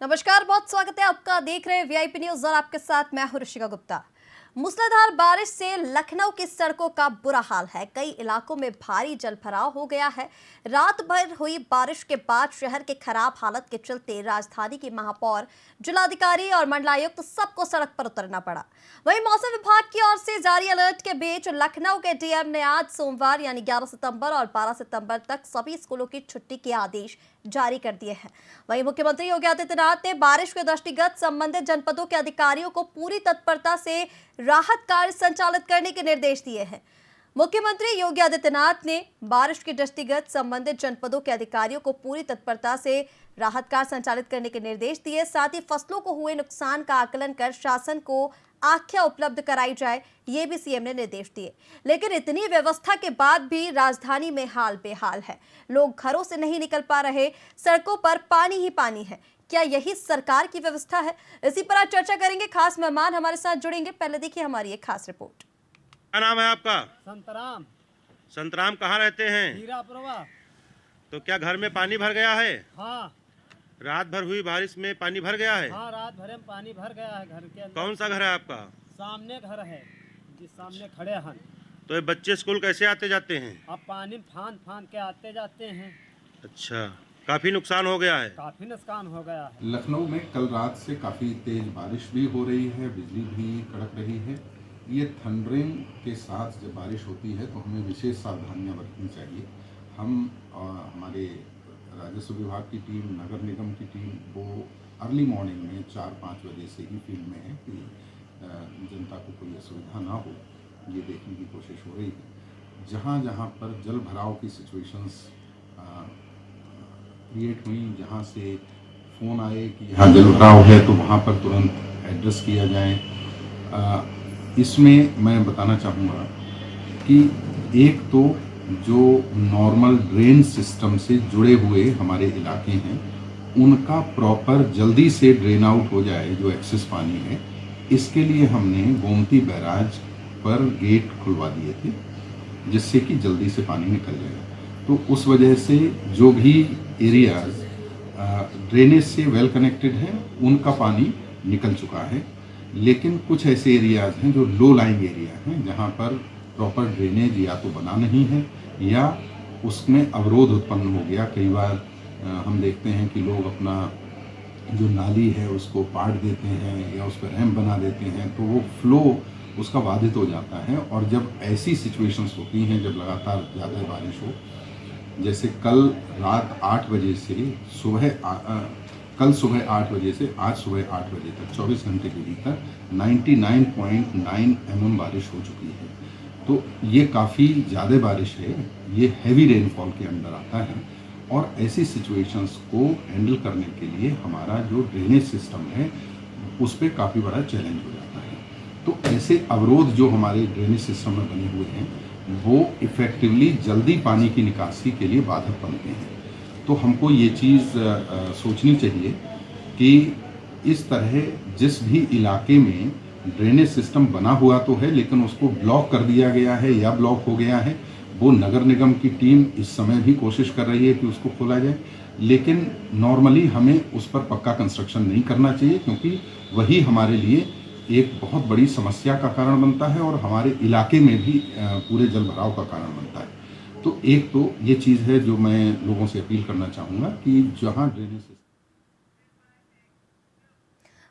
नमस्कार, बहुत स्वागत है आपका। देख रहे हैं वीआईपी न्यूज और आपके साथ मैं हूं ऋषिका गुप्ता। मूसलाधार बारिश से लखनऊ की सड़कों का बुरा हाल है। कई इलाकों में भारी जलभराव हो गया है। रात भर हुई बारिश के बाद शहर के खराब हालत के चलते राजधानी की महापौर, जिलाधिकारी और मंडलायुक्त सबको सड़क पर उतरना पड़ा। वहीं मौसम विभाग की ओर से जारी अलर्ट के बीच लखनऊ के डीएम ने आज सोमवार यानी 11 सितंबर और 12 सितंबर तक सभी स्कूलों की छुट्टी के आदेश जारी कर दिए हैं। वहीं मुख्यमंत्री योगी आदित्यनाथ ने बारिश के दृष्टिगत संबंधित जनपदों के अधिकारियों को पूरी तत्परता से राहत कार्य संचालित करने के निर्देश दिए हैं। मुख्यमंत्री योगी आदित्यनाथ ने बारिश के दृष्टिगत संबंधित जनपदों के अधिकारियों को पूरी तत्परता से राहत कार्य संचालित करने के निर्देश दिए। साथ ही फसलों को हुए नुकसान का आकलन कर शासन को आख्या उपलब्ध कराई जाए, ये भी सीएम ने निर्देश दिए। लेकिन इतनी व्यवस्था के बाद भी राजधानी में हाल बेहाल है। लोग घरों से नहीं निकल पा रहे, सड़कों पर पानी ही पानी है। क्या यही सरकार की व्यवस्था है? इसी पर आज चर्चा करेंगे। खास मेहमान हमारे साथ जुड़ेंगे। पहले देखिए हमारी एक खास रिपोर्ट। क्या नाम है आपका? संतराम। संतराम कहाँ रहते हैं? हीरापुरवा। तो क्या घर में पानी भर गया है? हाँ। रात भर हुई बारिश में पानी भर गया है? हाँ, रात भर में पानी भर गया है घर के अंदर। कौन सा घर है आपका? सामने घर है, जिस सामने खड़े हैं। तो ये बच्चे स्कूल कैसे आते जाते हैं? अब पानी फान फान के आते जाते हैं। अच्छा, काफी नुकसान हो गया है? काफी नुकसान हो गया है। लखनऊ में कल रात से काफ़ी तेज़ बारिश भी हो रही है, बिजली भी कड़क रही है। ये थंडरिंग के साथ जब बारिश होती है तो हमें विशेष सावधानियां बरतनी चाहिए। हम हमारे राजस्व विभाग की टीम, नगर निगम की टीम वो अर्ली मॉर्निंग में 4-5 बजे से ही फील्ड में है कि जनता को कोई असुविधा ना हो, ये देखने की कोशिश हो रही है। जहाँ जहाँ पर जल भराव की सिचुएशंस क्रिएट हुई, जहाँ से फ़ोन आए कि यहाँ जल भराव है तो वहाँ पर तुरंत एड्रेस किया जाए। इसमें मैं बताना चाहूँगा कि एक तो जो नॉर्मल ड्रेन सिस्टम से जुड़े हुए हमारे इलाके हैं उनका प्रॉपर जल्दी से ड्रेन आउट हो जाए, जो एक्सेस पानी है। इसके लिए हमने गोमती बैराज पर गेट खुलवा दिए थे जिससे कि जल्दी से पानी निकल जाए। तो उस वजह से जो भी एरियाज ड्रेनेज से वेल कनेक्टेड हैं उनका पानी निकल चुका है। लेकिन कुछ ऐसे एरियाज हैं जो लो लाइंग एरिया हैं जहाँ पर प्रॉपर ड्रेनेज या तो बना नहीं है या उसमें अवरोध उत्पन्न हो गया। कई बार हम देखते हैं कि लोग अपना जो नाली है उसको पाट देते हैं या उस पर रैंप बना देते हैं, तो वो फ्लो उसका बाधित हो जाता है। और जब ऐसी सिचुएशंस होती हैं, जब लगातार ज़्यादा बारिश हो, जैसे कल रात 8 बजे से कल सुबह 8 बजे से आज सुबह 8 बजे तक 24 घंटे के भीतर 99.9 mm बारिश हो चुकी है। तो ये काफ़ी ज़्यादा बारिश है, ये हैवी रेनफॉल के अंदर आता है। और ऐसी सिचुएशंस को हैंडल करने के लिए हमारा जो ड्रेनेज सिस्टम है उस पर काफ़ी बड़ा चैलेंज हो जाता है। तो ऐसे अवरोध जो हमारे ड्रेनेज सिस्टम में बने हुए हैं वो इफ़ेक्टिवली जल्दी पानी की निकासी के लिए बाधक बनते हैं। तो हमको ये चीज़ सोचनी चाहिए कि इस तरह जिस भी इलाके में ड्रेनेज सिस्टम बना हुआ तो है लेकिन उसको ब्लॉक कर दिया गया है या ब्लॉक हो गया है, वो नगर निगम की टीम इस समय भी कोशिश कर रही है कि उसको खोला जाए। लेकिन नॉर्मली हमें उस पर पक्का कंस्ट्रक्शन नहीं करना चाहिए क्योंकि वही हमारे लिए एक बहुत बड़ी समस्या का कारण बनता है और हमारे इलाके में भी पूरे जल भराव का कारण बनता है। तो एक तो ये चीज़ है जो मैं लोगों से अपील करना चाहूँगा कि जहाँ ड्रेनेज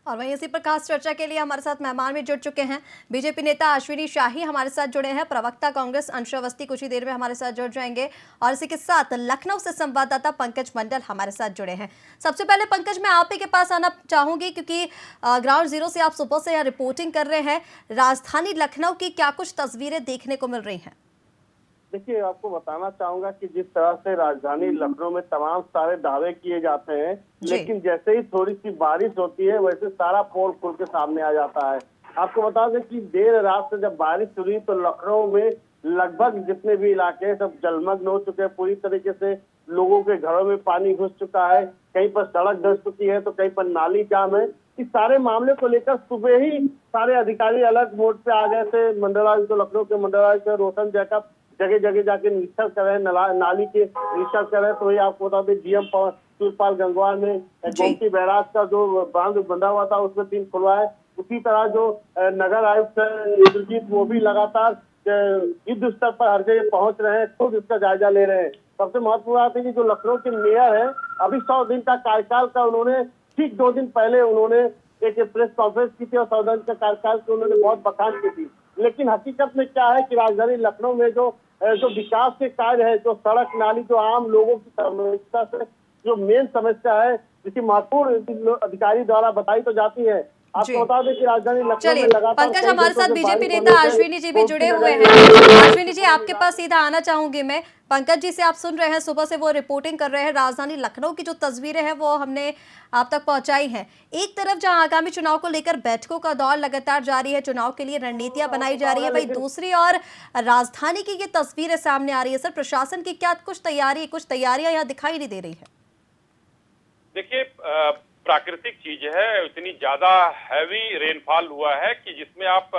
और वहीं इसी पर खास चर्चा के लिए हमारे साथ मेहमान भी जुड़ चुके हैं। बीजेपी नेता अश्विनी शाही हमारे साथ जुड़े हैं। प्रवक्ता कांग्रेस अंशु अवस्थी कुछ ही देर में हमारे साथ जुड़ जाएंगे। और इसी के साथ लखनऊ से संवाददाता पंकज मंडल हमारे साथ जुड़े हैं। सबसे पहले पंकज, मैं आप ही के पास आना चाहूंगी क्योंकि ग्राउंड जीरो से आप सुबह से यहाँ रिपोर्टिंग कर रहे हैं। राजधानी लखनऊ की क्या कुछ तस्वीरें देखने को मिल रही हैं? देखिए, आपको बताना चाहूंगा कि जिस तरह से राजधानी लखनऊ में तमाम सारे दावे किए जाते हैं, लेकिन जैसे ही थोड़ी सी बारिश होती है वैसे सारा पोल खुल के सामने आ जाता है। आपको बता दें कि देर रात से जब बारिश हुई तो लखनऊ में लगभग जितने भी इलाके हैं सब जलमग्न हो चुके हैं। पूरी तरीके से लोगों के घरों में पानी घुस चुका है, कहीं पर सड़क धंस चुकी है तो कहीं पर नाली जाम है। इस सारे मामले को लेकर सुबह ही सारे अधिकारी अलर्ट मोड पे आ गए थे। मंडलायुक्त लखनऊ के मंडलायुक्त रोशन जैकब जगह जगह जाके निरीक्षण कर रहे हैं, नाली के निरीक्षण कर रहे हैं। तो वही आपको बता दें डीएम सूरपाल गंगवार ने जी। गोमती बैराज का जो बांध बंधा हुआ था उसमें 3 खुलवाए। उसी तरह जो नगर आयुक्त इंद्रजीत वो भी लगातार युद्ध स्तर पर हर जगह पहुंच रहे हैं, खुद इसका जायजा ले रहे हैं। सबसे महत्वपूर्ण बात है कि जो लखनऊ के मेयर है, अभी 100 दिन का कार्यकाल का उन्होंने ठीक 2 दिन पहले उन्होंने एक प्रेस कॉन्फ्रेंस की थी और 100 दिन के कार्यकाल की उन्होंने बहुत बखान की थी। लेकिन हकीकत में क्या है कि राजधानी लखनऊ में जो विकास के कार्य है, जो सड़क नाली, जो आम लोगों की समस्या से जो मेन समस्या है, जिसकी महत्वपूर्ण अधिकारी द्वारा बताई तो जाती है। आपको बता दें कि राजधानी लखनऊ में चलिए लगातार पंकज, कई हमारे दिनों साथ से बीजेपी बारिश नेता होने से अश्विनी जी भी बहुत जुड़े सी हुए जगह हैं। अश्विनी जी, आपके पास सीधा आना चाहूंगी मैं। पंकज जी से आप सुन रहे हैं, सुबह से वो रिपोर्टिंग कर रहे हैं। राजधानी लखनऊ की जो तस्वीरें हैं वो हमने आप तक पहुंचाई हैं। एक तरफ जहां आगामी चुनाव को लेकर बैठकों का दौर लगातार जारी है, चुनाव के लिए रणनीतियां बनाई जा रही है, वहीं दूसरी ओर राजधानी की ये तस्वीरें सामने आ रही है। सर, प्रशासन की क्या कुछ तैयारियां यहाँ दिखाई नहीं दे रही है? देखिए, प्राकृतिक चीज है, इतनी ज्यादा हैवी रेनफॉल हुआ है कि जिसमें आप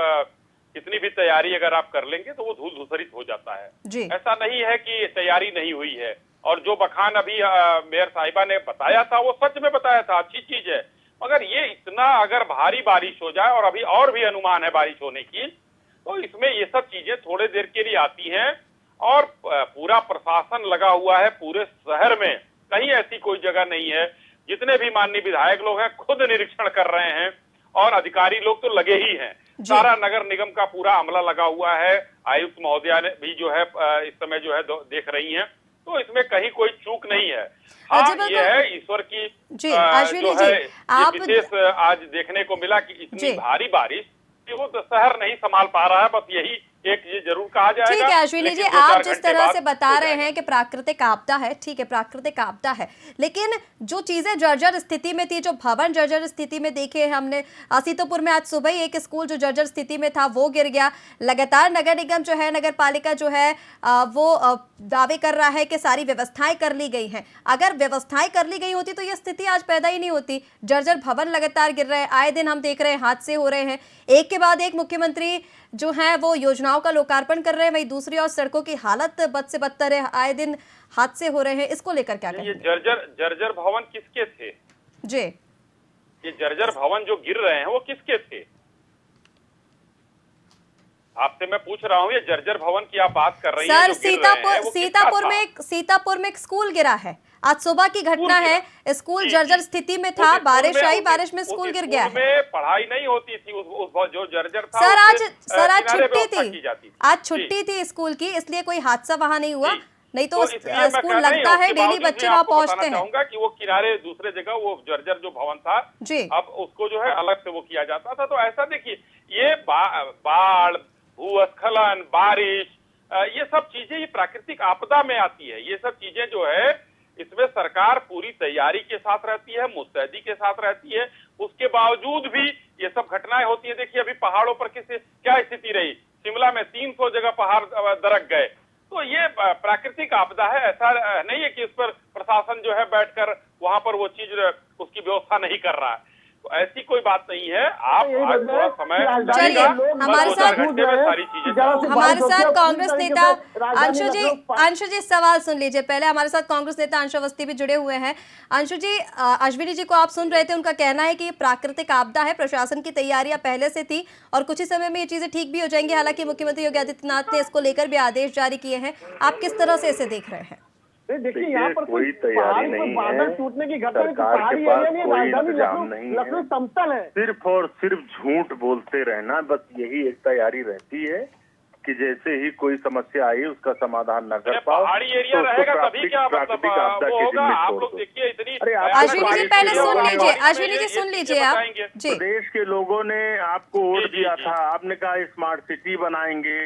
कितनी भी तैयारी अगर आप कर लेंगे तो वो धूल धूसरित हो जाता है। जी। ऐसा नहीं है कि तैयारी नहीं हुई है। और जो बखान अभी मेयर साहिबा ने बताया था वो सच में बताया था, अच्छी चीज है। मगर ये इतना अगर भारी बारिश हो जाए, और अभी और भी अनुमान है बारिश होने की, तो इसमें ये सब चीजें थोड़े देर के लिए आती हैं। और पूरा प्रशासन लगा हुआ है पूरे शहर में, कहीं ऐसी कोई जगह नहीं है। जितने भी माननीय विधायक लोग हैं खुद निरीक्षण कर रहे हैं, और अधिकारी लोग तो लगे ही हैं। सारा नगर निगम का पूरा अमला लगा हुआ है। आयुक्त महोदया ने भी जो है इस समय जो है देख रही हैं, तो इसमें कहीं कोई चूक नहीं है। हाँ, ये है ईश्वर की जी, अश्विनी जो है जी, आप विशेष आज देखने को मिला कि इतनी भारी बारिश कि वो तो शहर नहीं संभाल पा रहा है। बस यही एक ये जरूर कहा जाएगा। ठीक है अश्विनी जी, आप जिस तरह से बता रहे हैं कि प्राकृतिक आपदा है, ठीक है, प्राकृतिक आपदा है, लेकिन जो चीजें जर्जर स्थिति में थी, जो भवन जर्जर स्थिति में देखे हमने सीतापुर में, आज सुबह ही एक स्कूल जो जर्जर स्थिति में था वो गिर गया। लगातार नगर निगम जो है, नगर पालिका जो है वो दावे कर रहा है कि सारी व्यवस्थाएं कर ली गई हैं। अगर व्यवस्थाएं कर ली गई होती तो ये स्थिति आज पैदा ही नहीं होती। जर्जर भवन लगातार गिर रहे हैं, आए दिन हम देख रहे हैं हादसे हो रहे हैं। एक के बाद एक मुख्यमंत्री जो है वो योजनाओं का लोकार्पण कर रहे हैं, वहीं दूसरी ओर सड़कों की हालत बद से बदतर है, आए दिन हादसे हो रहे हैं। इसको लेकर क्या कहेंगे? ये जर्जर भवन किसके थे? जी, ये जर्जर भवन जो गिर रहे हैं वो किसके थे? आपसे मैं पूछ रहा हूँ, ये जर्जर भवन की आप बात कर रही हैं सर, जो गिर रहे हैं, वो सीतापुर में एक स्कूल गिरा है। आज सुबह की घटना है, स्कूल जर्जर स्थिति में था, बारिश आई, बारिश में स्कूल गिर गया है। में पढ़ाई नहीं होती थी, उस जो जर्जर था सर आज किनारे छुट्टी की जाती थी, आज छुट्टी थी स्कूल की, इसलिए कोई हादसा वहां नहीं हुआ। नहीं तो इसलिए मैं स्कूल कहता लगता हूं, है, उसके डेली बावजूद बच्चे भी वहां आपको पहुंचते बताना हैं। चाहूंगा कि वो किनारे दूसरे जगह वो जर्जर जो भवन था, जी, अब उसको जो है अलग से वो किया जाता था। तो ऐसा देखिए, ये बाढ़, भूस्खलन, बारिश, ये सब चीजें ये प्राकृतिक आपदा में आती है। ये सब चीजें जो है इसमें सरकार पूरी तैयारी के साथ रहती है, मुस्तैदी के साथ रहती है। उसके बावजूद भी ये सब घटनाएं होती है। देखिए अभी पहाड़ों पर क्या स्थिति रही, शिमला में 300 जगह पहाड़ दरक गए। तो ये प्राकृतिक आपदा है, ऐसा नहीं है कि इस पर प्रशासन जो है बैठकर वहां पर वो चीज उसकी व्यवस्था नहीं कर रहा है। तो ऐसी कोई बात नहीं है। आप आज थोड़ा समय चलिए, हमारे साथ घंटे में सारी चीजें हमारे साथ कांग्रेस नेता अंशु जी सवाल सुन लीजिए पहले। हमारे साथ कांग्रेस नेता अंशु अवस्थी भी जुड़े हुए हैं। अंशु जी, अश्विनी जी को आप सुन रहे थे, उनका कहना है कि प्राकृतिक आपदा है, प्रशासन की तैयारियां पहले से थी और कुछ ही समय में ये चीजें ठीक भी हो जाएंगी। हालांकि मुख्यमंत्री योगी आदित्यनाथ ने इसको लेकर भी आदेश जारी किए हैं। आप किस तरह से इसे देख रहे हैं? देखिए, यहाँ पर कोई तैयारी नहीं है, टूटने की घटना, सरकार के पास कोई इंतजाम नहीं लखनऊ है, समतल है। सिर्फ और सिर्फ झूठ बोलते रहना, बस यही एक तैयारी रहती है कि जैसे ही कोई समस्या आई उसका समाधान न कर पाओ पहाड़ी एरिया तो रहेगा उसको तभी क्या मतलब प्राकृतिक आपदा वो के होगा। जिम्मे आप छोड़ लोग दो। देखिए इतनी अश्विनी जी पहले सुन लीजिए, अश्विनी जी सुन लीजिए आप जी। प्रदेश के लोगों ने आपको वोट जी, दिया जी। था, आपने कहा स्मार्ट सिटी बनाएंगे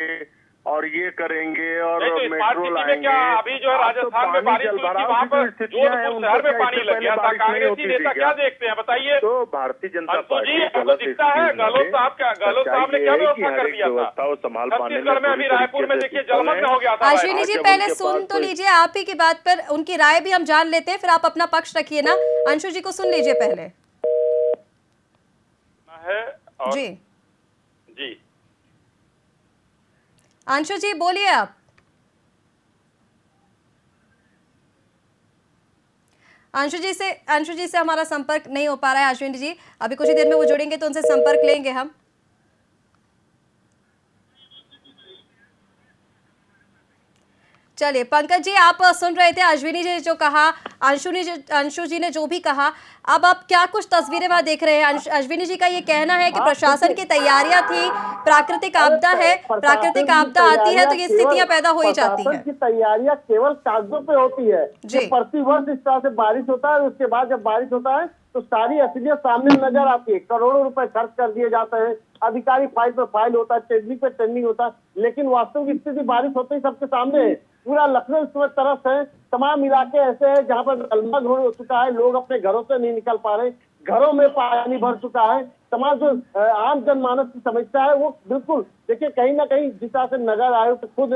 और ये करेंगे और नहीं तो स्मार्ट मेट्रो सिटी में लाएंगे। क्या अभी जो है राजस्थान में बारिश हुई थी, वहाँ पर जोधपुर शहर में पानी लग गया था। कांग्रेसी नेता क्या देखते हैं बताइए? तो भारतीय जनता अंशु पार्टी जी, आपको दिखता है गहलोत साहब ने क्या व्यवस्था कर दिया था? छत्तीसगढ़ में अभी रायपुर में देखिए जलमग्न हो गया था। अश्विनी जी पहले सुन तो लीजिए, आप ही की बात पर उनकी राय भी हम जान लेते हैं, फिर आप अपना पक्ष रखिए ना। अंशु जी को सुन लीजिए पहले जी। जी अंशु जी बोलिए आप। अंशु जी से हमारा संपर्क नहीं हो पा रहा है। अश्विनी जी अभी कुछ ही देर में वो जुड़ेंगे तो उनसे संपर्क लेंगे हम। चलिए पंकज जी, आप सुन रहे थे अश्विनी जी जो कहा, अंशु जी ने जो भी कहा, अब आप क्या कुछ तस्वीरें वहां देख रहे हैं? अश्विनी जी का ये कहना है कि प्रशासन की तैयारियां थी, प्राकृतिक आपदा है, प्राकृतिक आपदा आती है तो ये स्थितियां पैदा हो ही जाती हैं। की तैयारियां केवल कागजों पे होती है। प्रतिवर्ष इस तरह से बारिश होता है, उसके बाद जब बारिश होता है तो सारी असलियत सामने नजर आती है। करोड़ों रुपए खर्च कर दिए जाते हैं, अधिकारी फाइल पर फाइल होता है, टेंडरिंग पे टेंडरिंग होता है, लेकिन वास्तविक स्थिति बारिश होते ही सबके सामने है। पूरा लखनऊ इस समय तरफ है, तमाम इलाके ऐसे हैं जहाँ पर जलमग्न हो चुका है, लोग अपने घरों से नहीं निकल पा रहे, घरों में पानी भर चुका है। तमाम जो आम जनमानस की समस्या है वो बिल्कुल देखिए, कहीं ना कहीं जिस तरह से नगर आयुक्त खुद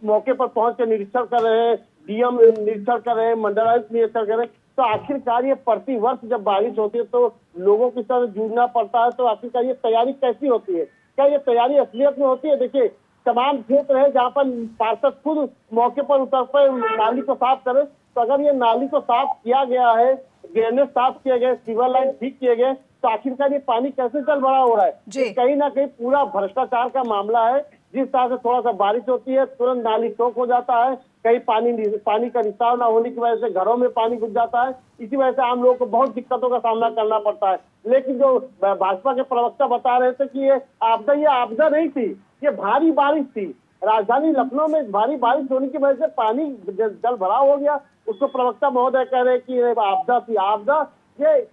मौके पर पहुंच के निरीक्षण कर रहे हैं, डीएम निरीक्षण कर रहे हैं, मंडल आयुक्त निरीक्षण कर रहे हैं, तो आखिरकार ये प्रतिवर्ष जब बारिश होती है तो लोगों की तरह जूझना पड़ता है। तो आखिरकार ये तैयारी कैसी होती है? क्या ये तैयारी असलियत में होती है? देखिए, तमाम क्षेत्र है जहाँ पर पार्षद खुद मौके पर उतर पर नाली को साफ करे, तो अगर ये नाली को साफ किया गया है, ड्रेनेज साफ किए गए, सीवर लाइन ठीक किए गए, तो आखिरकार ये पानी कैसे जल भरा हो रहा है? कहीं ना कहीं पूरा भ्रष्टाचार का मामला है। जिस तरह से थोड़ा सा बारिश होती है तुरंत नाली चौक हो जाता है, कहीं पानी का रिसाव न होने की वजह से घरों में पानी घुस जाता है, इसी वजह से आम लोगों को बहुत दिक्कतों का सामना करना पड़ता है। लेकिन जो भाजपा के प्रवक्ता बता रहे थे कि ये आपदा नहीं थी, ये भारी बारिश थी। राजधानी लखनऊ में भारी बारिश होने की वजह से पानी जल भराव हो गया। उसको प्रवक्ता महोदय कह रहे कि ये आपदा थी। आपदा ये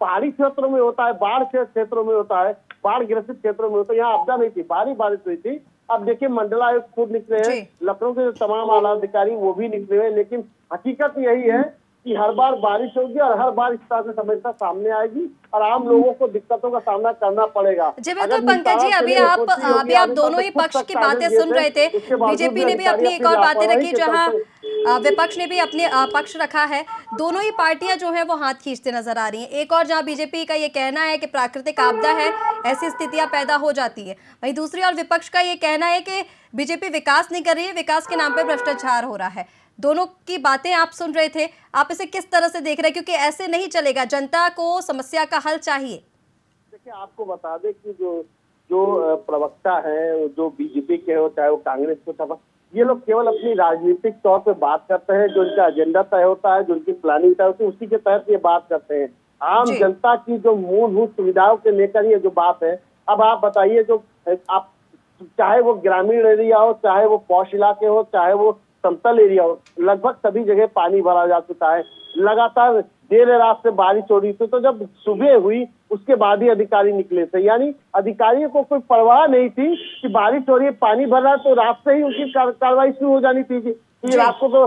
पहाड़ी क्षेत्रों में होता है, बाढ़ के क्षेत्रों में होता है, बाढ़ ग्रसित क्षेत्रों में होता है, यहाँ आपदा नहीं थी, भारी बारिश हुई थी। अब देखिए, मंडलायुक्त खुद निकले हैं, लखनऊ के तमाम आला अधिकारी वो भी निकले हैं, लेकिन हकीकत यही है कि हर बार बारिश होगी और हर बार इस तरह से समस्या सामने आएगी और आम लोगों को दिक्कतों का सामना करना पड़ेगा। जी बिल्कुल पंकज जी, अभी आप दोनों ही पक्ष की बातें सुन रहे थे। बीजेपी ने भी अपनी एक और बातें रखी, जहां विपक्ष ने भी अपने पक्ष रखा है। दोनों ही पार्टियां जो है वो हाथ खींचते नजर आ रही हैं। एक और जहां बीजेपी का ये कहना है कि प्राकृतिक आपदा है, ऐसी स्थितियां पैदा हो जाती है, वहीं दूसरी ओर विपक्ष का ये कहना है कि बीजेपी विकास नहीं कर रही है, विकास के नाम पर भ्रष्टाचार हो रहा है। दोनों की बातें आप सुन रहे थे, आप इसे किस तरह से देख रहे हैं? क्योंकि ऐसे नहीं चलेगा, जनता को समस्या का हल चाहिए। देखिए, आपको बता दें कि जो प्रवक्ता है, जो बीजेपी के हो चाहे वो कांग्रेस के, ये लोग केवल अपनी राजनीतिक तौर पे बात करते हैं। जो इनका एजेंडा तय होता है, जो इनकी प्लानिंग तय होती है, उसी के तहत ये बात करते हैं। आम जनता की जो मूलभूत सुविधाओं के लेकर ये जो बात है, अब आप बताइए, जो आप चाहे वो ग्रामीण एरिया हो, चाहे वो पॉश इलाके हो, चाहे वो समतल एरिया हो, लगभग सभी जगह पानी भरा जा चुका है। लगातार देर रात से बारिश हो रही थी, तो जब सुबह हुई उसके बाद ही अधिकारी निकले थे, यानी अधिकारियों को कोई परवाह नहीं थी कि बारिश हो रही है, पानी भर रहा है, तो रात से ही उनकी कार्रवाई शुरू हो जानी थी। कि रात को तो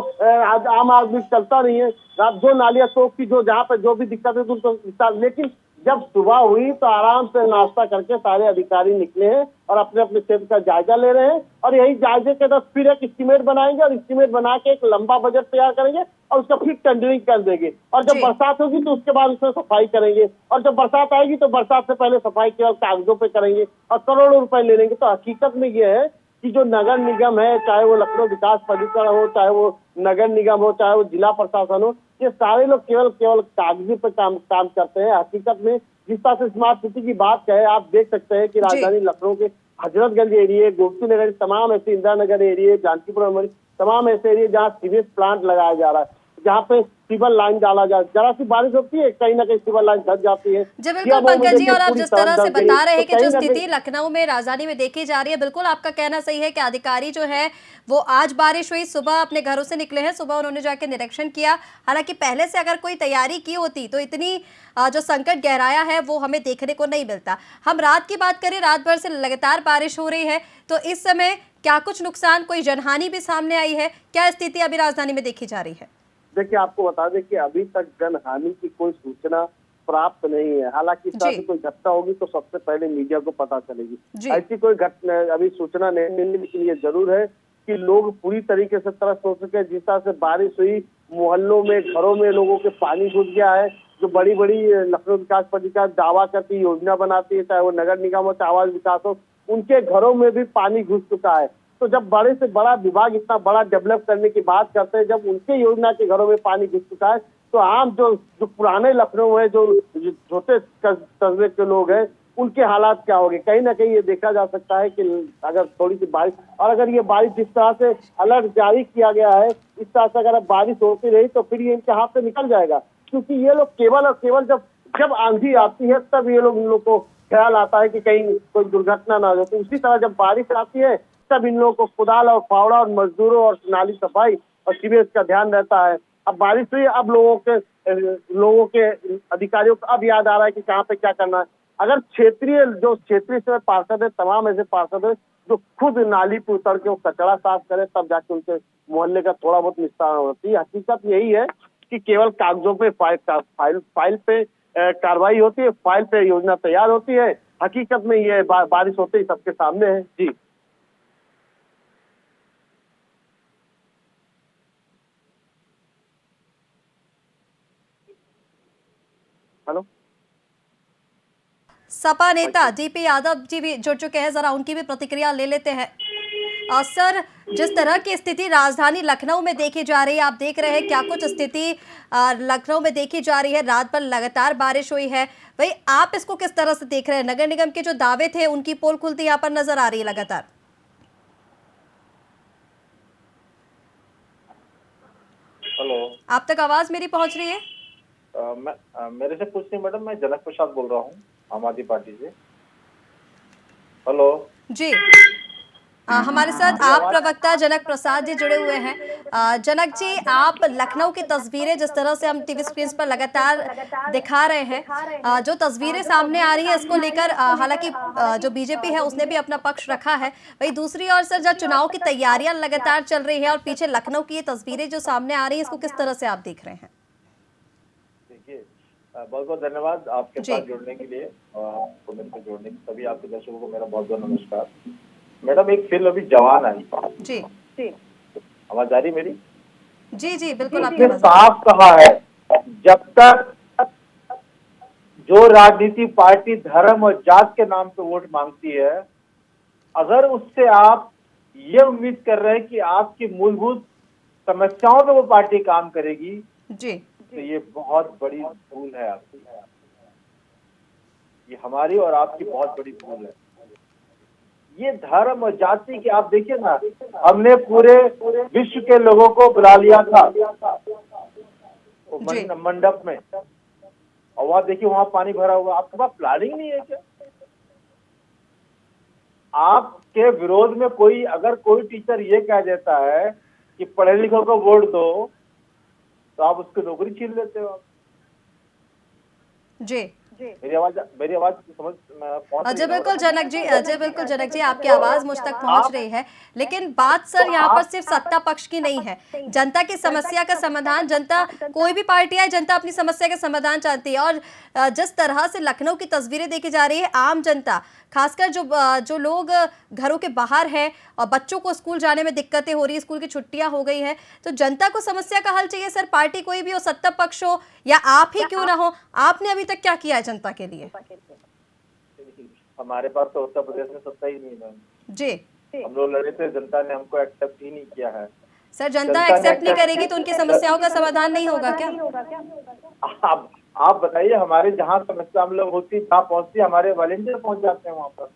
आम आदमी चलता नहीं है, रात 2 नालियां चौक की जो जहाँ पे जो भी दिक्कत है उनको, लेकिन जब सुबह हुई तो आराम से नाश्ता करके सारे अधिकारी निकले हैं और अपने अपने क्षेत्र का जायजा ले रहे हैं। और यही जायजे के तहत फिर एक एस्टीमेट बनाएंगे और एस्टीमेट बना के एक लंबा बजट तैयार करेंगे और उसका फिर टेंडरिंग कर देंगे। और जब बरसात होगी तो उसके बाद उसमें सफाई करेंगे, और जब बरसात आएगी तो बरसात से पहले सफाई केवल कागजों पे करेंगे और करोड़ों रुपए ले लेंगे। तो हकीकत में ये है कि जो नगर निगम है, चाहे वो लखनऊ विकास प्राधिकरण हो, चाहे वो नगर निगम हो, चाहे वो जिला प्रशासन हो, ये सारे लोग केवल कागजी पे काम करते हैं। हकीकत में जिस तरह से स्मार्ट सिटी की बात कहे, आप देख सकते हैं कि राजधानी लखनऊ के हजरतगंज एरिया, गोमती नगर, तमाम ऐसे इंदिरा नगर एरिया, जानकीपुर, तमाम ऐसे एरिया जहाँ सीवेज प्लांट लगाया जा रहा है, जहाँ पे सीवर लाइन डाला जाए, जरा सी बारिश होती है कहीं ना कहीं सीवर लाइन धस जाती है। जी बिल्कुल पंकज जी, और आप जिस तरह से बता रहे हैं कि जो स्थिति लखनऊ में, राजधानी में देखी जा रही है, बिल्कुल आपका कहना सही है कि अधिकारी जो है वो आज बारिश हुई, सुबह अपने घरों से निकले हैं, सुबह उन्होंने जाके निरीक्षण किया। हालांकि पहले से अगर कोई तैयारी की होती तो इतनी जो संकट गहराया है वो हमें देखने को नहीं मिलता। हम रात की बात करें, रात भर से लगातार बारिश हो रही है, तो इस समय क्या कुछ नुकसान, कोई जनहानि भी सामने आई है? क्या स्थिति अभी राजधानी में देखी जा रही है? देखिए, आपको बता दें कि अभी तक जनहानि की कोई सूचना प्राप्त नहीं है। हालांकि इस तरह से कोई घटना होगी तो सबसे पहले मीडिया को पता चलेगी। ऐसी कोई घटना अभी सूचना नहीं मिली, लेकिन ये जरूर है कि लोग पूरी तरीके से त्रस्त हो सके। जिस तरह से बारिश हुई, मोहल्लों में, घरों में लोगों के पानी घुस गया है। जो बड़ी बड़ी लखनऊ विकास प्राधिकार दावा करती है, योजना बनाती है, चाहे वो नगर निगम हो, चाहे आवास विकास हो, उनके घरों में भी पानी घुस चुका है। तो जब बड़े से बड़ा विभाग इतना बड़ा डेवलप करने की बात करते हैं, जब उनके योजना के घरों में पानी घुस चुका है, तो आम जो पुराने लखनऊ है, जो छोटे कस्बे के लोग हैं, उनके हालात क्या होंगे? कहीं ना कहीं ये देखा जा सकता है कि अगर थोड़ी सी बारिश, और अगर ये बारिश जिस तरह से अलर्ट जारी किया गया है, इस तरह से अगर बारिश होती रही तो फिर ये इनके हाथ से निकल जाएगा। क्योंकि ये लोग केवल और केवल जब आंधी आती है तब ये लोग, इन लोग को ख्याल आता है कि कहीं कोई दुर्घटना ना हो। तो उसी तरह जब बारिश आती है तब इन लोगों को कुदाल और फावड़ा और मजदूरों और नाली सफाई और सीवेज का ध्यान रहता है। अब बारिश हुई, अब लोगों के अधिकारियों को अब याद आ रहा है कि कहाँ पे क्या करना है। अगर क्षेत्रीय से पार्षद है, तमाम ऐसे पार्षद है जो खुद नाली पे उतर के वो कचरा साफ करे, तब जाके उनके मोहल्ले का थोड़ा बहुत निस्तारण होती है। हकीकत यही है कि केवल कागजों पे फाइल पे कार्रवाई होती है, फाइल पे योजना तैयार होती है। हकीकत में ये बारिश होते ही सबके सामने है। जी हेलो, सपा नेता डीपी यादव जी भी जुड़ चुके हैं, जरा उनकी भी प्रतिक्रिया ले लेते हैं। सर, जिस तरह की स्थिति राजधानी लखनऊ में देखी जा रही है, आप देख रहे हैं क्या कुछ स्थिति लखनऊ में देखी जा रही है? रात भर लगातार बारिश हुई है, भाई आप इसको किस तरह से देख रहे हैं? नगर निगम के जो दावे थे उनकी पोल खुलती यहाँ पर नजर आ रही है लगातार। हेलो, आप तक आवाज मेरी पहुंच रही है? मेरे से कुछ नहीं मैडम, मैं जनक प्रसाद बोल रहा हूँ आम आदमी पार्टी से। हेलो जी, हमारे साथ आप प्रवक्ता जनक प्रसाद जी जुड़े हुए हैं। जनक जी, आप लखनऊ की तस्वीरें जिस तरह से हम टीवी स्क्रीन पर लगातार दिखा रहे हैं, जो तस्वीरें सामने आ रही है इसको लेकर हालांकि जो बीजेपी है उसने भी अपना पक्ष रखा है, वही दूसरी ओर सर जब चुनाव की तैयारियां लगातार चल रही है और पीछे लखनऊ की ये तस्वीरें जो सामने आ रही है, इसको किस तरह से आप देख रहे हैं? देखिए, बहुत बहुत धन्यवाद आपके साथ जुड़ने के लिए और आपको मेरे से जोड़ने के सभी आपके दर्शकों को मेरा बहुत बहुत नमस्कार। मैडम, एक फिल्म अभी जवान आई जी, आवाज आ रही मेरी? जी जी बिल्कुल, आपने साफ कहा है जब तक जो राजनीति पार्टी धर्म और जात के नाम पे वोट मांगती है, अगर उससे आप ये उम्मीद कर रहे हैं कि आपकी मूलभूत समस्याओं पे वो पार्टी काम करेगी जी, तो ये बहुत बड़ी भूल है आपकी। ये हमारी और आपकी बहुत बड़ी भूल है। ये धर्म और जाति की, आप देखिए ना, हमने पूरे विश्व के लोगों को बुला लिया था मंडप में, और वहां देखिए वहां पानी भरा हुआ। आपके पास प्लानिंग नहीं है क्या? आपके विरोध में कोई, अगर कोई टीचर ये कह देता है कि पढ़े लिखों को वोट दो, तो आप उसकी नौकरी छीन लेते हो। आप जी, मेरी आवाज समझ पहुंच? जी बिल्कुल जनक जी, जी बिल्कुल जनक जी, आपकी आवाज मुझ तक पहुंच रही है। लेकिन बात सर यहाँ पर सिर्फ सत्ता पक्ष की नहीं है, जनता की समस्या का समाधान, जनता कोई भी पार्टी है, जनता अपनी समस्या का समाधान चाहती है। और जिस तरह से लखनऊ की तस्वीरें देखी जा रही है, आम जनता खासकर जो लोग घरों के बाहर हैं और बच्चों को स्कूल जाने में दिक्कतें हो रही है, स्कूल की छुट्टियां हो गई है, तो जनता को समस्या का हल चाहिए। सर, पार्टी कोई भी हो, सत्ता पक्ष हो या आप ही क्यों ना हो, आपने अभी तक क्या किया है जनता के लिए? हमारे पास तो उत्तर प्रदेश में सत्ता ही नहीं है जी, हम लोग लड़े थे, जनता ने हमको एक्सेप्ट ही नहीं किया है। सर, जनता एक्सेप्ट नहीं करेगी तो उनकी समस्याओं का समाधान नहीं होगा क्या? आप बताइए, हमारे जहाँ समस्या हम लोग होती, जहाँ पहुँचती, हमारे वॉलेंटियर पहुँच जाते हैं वहाँ पर।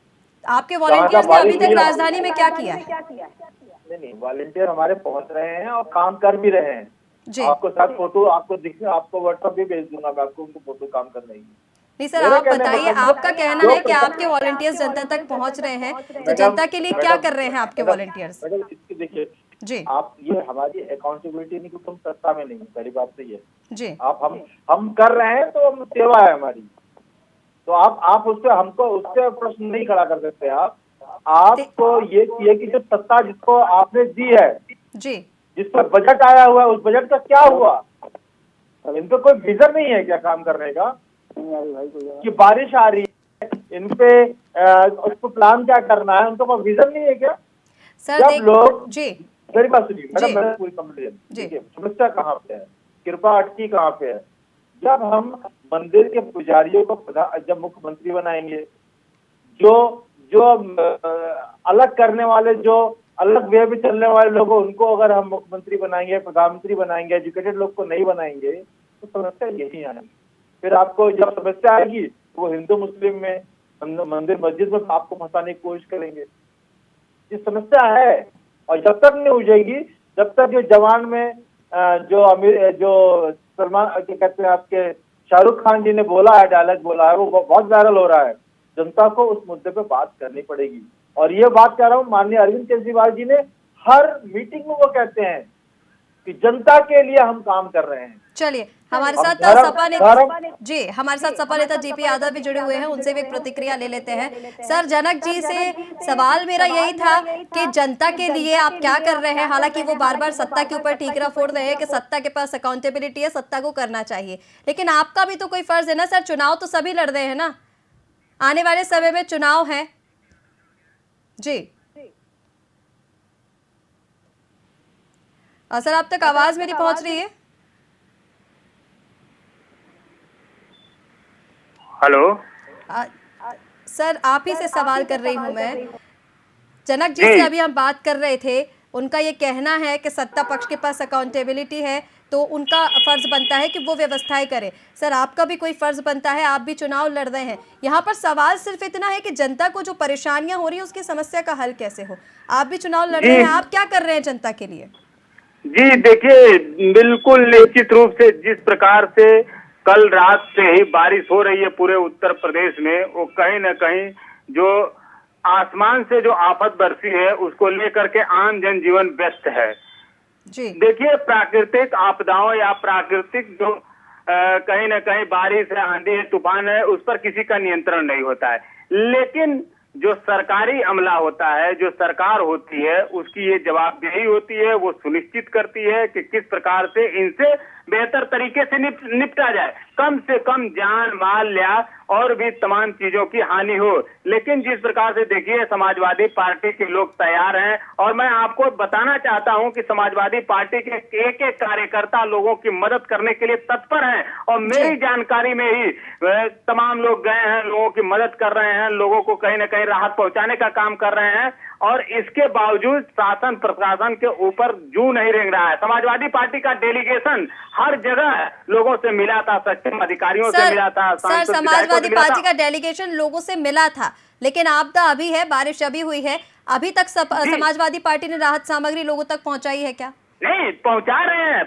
आपके वॉलेंटियर्स ने अभी तक राजधानी में क्या किया है? नहीं, वॉलेंटियर हमारे पहुँच रहे हैं और काम कर भी रहे हैं जी। आपको साथ फोटो आपको व्हाट्सएप भी भेज दूंगा मैं आपको, उनको फोटो काम करने की। नहीं सर, आप बताइए, आपका कहना है कि आपके वॉलेंटियर्स जनता तक पहुंच रहे हैं, तो जनता के लिए क्या कर रहे हैं आपके वॉलेंटियर्स? देखिए जी, आप, ये हमारी अकाउंटेबिलिटी नहीं, क्योंकि हम सत्ता में नहीं, पहली बात तो ये जी। आप हम कर रहे हैं तो हम सेवा है हमारी, तो आप उससे हमको उससे प्रश्न नहीं खड़ा कर सकते। आपको ये कि जो सत्ता जिसको आपने दी है जी, जिस पर बजट आया हुआ है, उस बजट का क्या हुआ? इनको कोई विजन नहीं है क्या काम करने का? कि बारिश आ रही है, इन पे उसको प्लान क्या करना है, उनको कोई विजन नहीं है क्या? सर जब लोग जी, मेरी बात सुनिए मैडम, मेरा पूरी कंप्लेन देखिए, समस्या कहाँ पे है, कृपा अटकी कहाँ पे है? जब हम मंदिर के पुजारियों को जब मुख्यमंत्री बनाएंगे, जो अलग करने वाले जो अलग वे में चलने वाले लोगों उनको अगर हम मुख्यमंत्री बनाएंगे, प्रधानमंत्री बनाएंगे, एजुकेटेड लोग को नहीं बनाएंगे तो समस्या यही आएगी। फिर आपको जब समस्या आएगी तो वो हिंदू मुस्लिम में, मंदिर मस्जिद में आपको फंसाने की कोशिश करेंगे। ये समस्या है और जब तक नहीं उठेगी, जब तक जो जवान में जो सलमान क्या कहते हैं आपके शाहरुख खान जी ने बोला है, डायलॉग बोला है, वो बहुत वायरल हो रहा है। जनता को उस मुद्दे पे बात करनी पड़ेगी और ये बात कह रहा हूँ, माननीय अरविंद केजरीवाल जी ने हर मीटिंग में वो कहते हैं कि जनता के लिए हम काम कर रहे हैं। चलिए हमारे साथ सपा नेता जेपी यादव भी जुड़े हुए हैं, उनसे भी एक प्रतिक्रिया ले लेते हैं। सर, जनक जी से सवाल मेरा यही था कि जनता के लिए आप क्या कर रहे हैं। हालांकि वो बार बार सत्ता के ऊपर ठीकरा फोड़ रहे हैं कि सत्ता के पास अकाउंटेबिलिटी है, सत्ता को करना चाहिए, लेकिन आपका भी तो कोई फर्ज है ना सर। चुनाव तो सभी लड़ रहे हैं ना, आने वाले समय में चुनाव है जी। सर, आप तक आवाज मेरी पहुंच रही है? हेलो सर, आप ही से सवाल कर रही हूं मैं। जनक जी से अभी हम बात कर रहे थे, उनका ये कहना है कि सत्ता पक्ष के पास अकाउंटेबिलिटी है तो उनका फर्ज बनता है कि वो व्यवस्थाएं करे। सर, आपका भी कोई फर्ज बनता है, आप भी चुनाव लड़ रहे हैं। यहाँ पर सवाल सिर्फ इतना है कि जनता को जो परेशानियां हो रही है उसकी समस्या का हल कैसे हो। आप भी चुनाव लड़ रहे हैं, आप क्या कर रहे हैं जनता के लिए? जी देखिए, बिल्कुल निश्चित रूप से जिस प्रकार से कल रात से ही बारिश हो रही है पूरे उत्तर प्रदेश में, वो कहीं न कहीं जो आसमान से जो आफत बरसी है उसको लेकर के आम जनजीवन व्यस्त है जी। देखिए, प्राकृतिक आपदाओं या प्राकृतिक जो कहीं न कहीं बारिश है, आंधी है, तूफान है, उस पर किसी का नियंत्रण नहीं होता है, लेकिन जो सरकारी अमला होता है, जो सरकार होती है, उसकी ये जवाबदेही होती है, वो सुनिश्चित करती है कि किस प्रकार से इनसे बेहतर तरीके से निपटा जाए, कम से कम जान माल या और भी तमाम चीजों की हानि हो। लेकिन जिस प्रकार से देखिए, समाजवादी पार्टी के लोग तैयार हैं और मैं आपको बताना चाहता हूं कि समाजवादी पार्टी के एक एक कार्यकर्ता लोगों की मदद करने के लिए तत्पर हैं और मेरी जानकारी में ही तमाम लोग गए हैं, लोगों की मदद कर रहे हैं, लोगों को कहीं ना कहीं राहत पहुंचाने का काम कर रहे हैं और इसके बावजूद शासन प्रशासन के ऊपर जू नहीं रेंग रहा है। समाजवादी पार्टी का डेलीगेशन हर जगह लोगों से मिला था, सक्षम अधिकारियों से मिला था। सर, समाजवादी पार्टी का डेलीगेशन लोगों से मिला था, लेकिन आपदा अभी है, बारिश अभी हुई है, अभी तक समाजवादी पार्टी ने राहत सामग्री लोगों तक पहुंचाई है क्या? नहीं, पहुंचा रहे हैं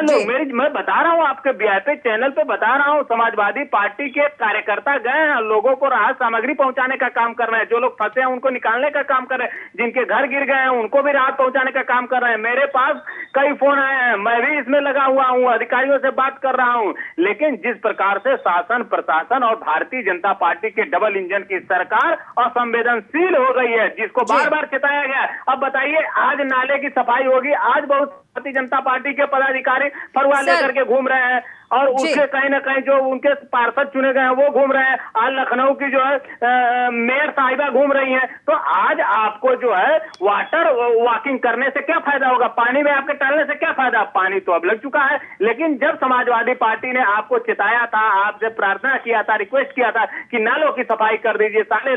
लोग। मैं बता रहा हूँ, आपके वीआईपी चैनल पे बता रहा हूँ, समाजवादी पार्टी के कार्यकर्ता गए हैं, लोगों को राहत सामग्री पहुंचाने का काम कर रहे हैं, जो लोग फंसे हैं उनको निकालने का काम कर रहे हैं, जिनके घर गिर गए हैं उनको भी राहत पहुंचाने का काम कर रहे हैं। मेरे पास कई फोन आए हैं, मैं भी इसमें लगा हुआ हूँ, अधिकारियों से बात कर रहा हूँ। लेकिन जिस प्रकार से शासन प्रशासन और भारतीय जनता पार्टी के डबल इंजन की सरकार असंवेदनशील हो गई है, जिसको बार बार चेताया गया। अब बताइए, आज नाले की सफाई होगी, आज बहुत भारतीय जनता पार्टी के पदाधिकारी फरुआ लेकर के घूम रहे हैं और उसके कहीं ना कहीं जो उनके पार्षद चुने गए हैं वो घूम रहे हैं। आज लखनऊ की जो है मेयर साहिबा घूम रही हैं। तो आज आपको जो है वाटर वॉकिंग करने से क्या फायदा होगा, पानी में आपके टहलने से क्या फायदा? पानी तो अब लग चुका है। लेकिन जब समाजवादी पार्टी ने आपको चिताया था, आपसे प्रार्थना किया था, रिक्वेस्ट किया था कि नालों की सफाई कर दीजिए, सारे